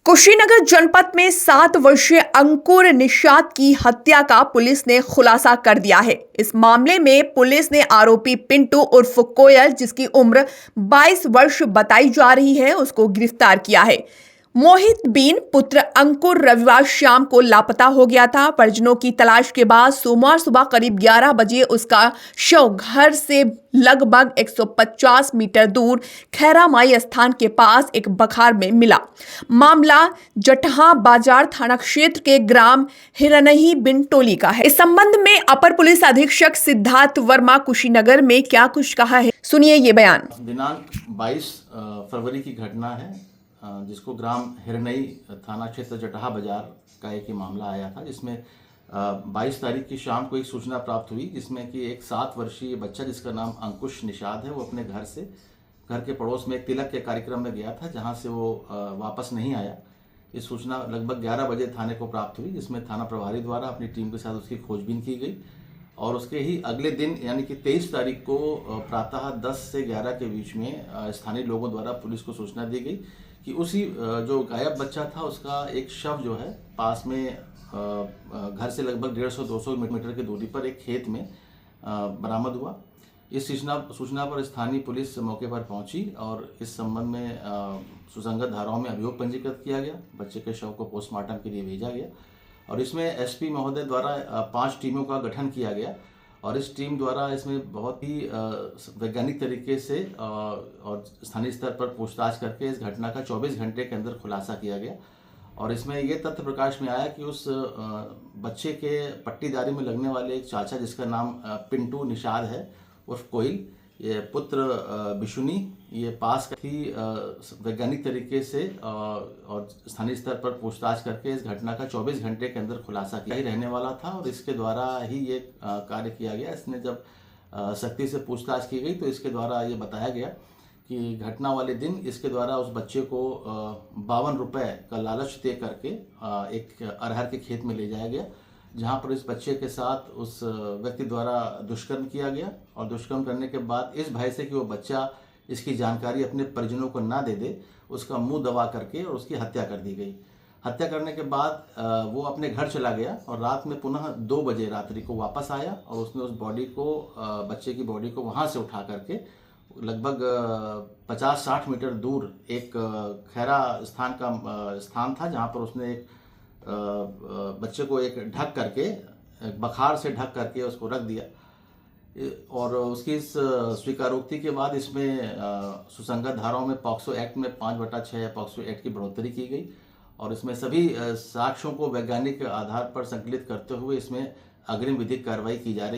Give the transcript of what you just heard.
कुशीनगर जनपद में 7 वर्षीय अंकुर निषाद की हत्या का पुलिस ने खुलासा कर दिया है। इस मामले में पुलिस ने आरोपी पिंटू उर्फ कोयल, जिसकी उम्र 22 वर्ष बताई जा रही है, उसको गिरफ्तार किया है। मोहित बीन पुत्र अंकुर रविवार शाम को लापता हो गया था। परिजनों की तलाश के बाद सोमवार सुबह करीब 11 बजे उसका शव घर से लगभग 150 मीटर दूर खैरामाई स्थान के पास एक बखार में मिला। मामला जटहा बाजार थाना क्षेत्र के ग्राम हिरनही बिन टोली का है। इस संबंध में अपर पुलिस अधीक्षक सिद्धार्थ वर्मा कुशीनगर में क्या कुछ कहा है, सुनिए ये बयान। दिनांक 22 फरवरी की घटना है, जिसको ग्राम हिरनई थाना क्षेत्र जटहा बाजार का एक मामला आया था, जिसमें 22 तारीख की शाम को एक सूचना प्राप्त हुई, जिसमें कि एक 7 वर्षीय बच्चा जिसका नाम अंकुश निषाद है, वो अपने घर के पड़ोस में एक तिलक के कार्यक्रम में गया था, जहां से वो वापस नहीं आया। इस सूचना लगभग 11 बजे थाने को प्राप्त हुई, जिसमें थाना प्रभारी द्वारा अपनी टीम के साथ उसकी खोजबीन की गई और उसके ही अगले दिन यानी कि 23 तारीख को प्रातः 10 से 11 के बीच में स्थानीय लोगों द्वारा पुलिस को सूचना दी गई कि उसी जो गायब बच्चा था उसका एक शव जो है पास में घर से लगभग 150-200 मीटर की दूरी पर एक खेत में बरामद हुआ। इस सूचना पर स्थानीय पुलिस मौके पर पहुंची और इस संबंध में सुसंगत धाराओं में अभियोग पंजीकृत किया गया। बच्चे के शव को पोस्टमार्टम के लिए भेजा गया और इसमें एसपी महोदय द्वारा 5 टीमों का गठन किया गया और इस टीम द्वारा इसमें बहुत ही वैज्ञानिक तरीके से और स्थानीय स्तर पर पूछताछ करके इस घटना का 24 घंटे के अंदर खुलासा किया गया और इसमें ये तथ्य प्रकाश में आया कि उस बच्चे के पट्टीदारी में लगने वाले एक चाचा, जिसका नाम पिंटू निषाद है उर्फ कोयल, ये पुत्र बिशुनी, ये पास थी वैज्ञानिक तरीके से और स्थानीय स्तर पर पूछताछ करके इस घटना का 24 घंटे के अंदर खुलासा किया ही रहने वाला था और इसके द्वारा ही ये कार्य किया गया। इसने जब सख्ती से पूछताछ की गई तो इसके द्वारा ये बताया गया कि घटना वाले दिन इसके द्वारा उस बच्चे को 52 रुपये का लालच दे करके एक अरहर के खेत में ले जाया गया, जहां पर इस बच्चे के साथ उस व्यक्ति द्वारा दुष्कर्म किया गया और दुष्कर्म करने के बाद इस भय से कि वो बच्चा इसकी जानकारी अपने परिजनों को ना दे, उसका मुंह दबा करके और उसकी हत्या कर दी गई। हत्या करने के बाद वो अपने घर चला गया और रात में पुनः 2 बजे रात्रि को वापस आया और उसने उस बॉडी को बच्चे की बॉडी को वहाँ से उठा करके लगभग 50-60 मीटर दूर एक खैरा स्थान था, जहाँ पर उसने एक बच्चे को एक ढक करके बखार से ढक करके उसको रख दिया और उसकी इस स्वीकारोक्ति के बाद इसमें सुसंगत धाराओं में पॉक्सो एक्ट में 5/6 पॉक्सो एक्ट की बढ़ोतरी की गई और इसमें सभी साक्ष्यों को वैज्ञानिक आधार पर संकलित करते हुए इसमें अग्रिम विधिक कार्रवाई की जा रही है।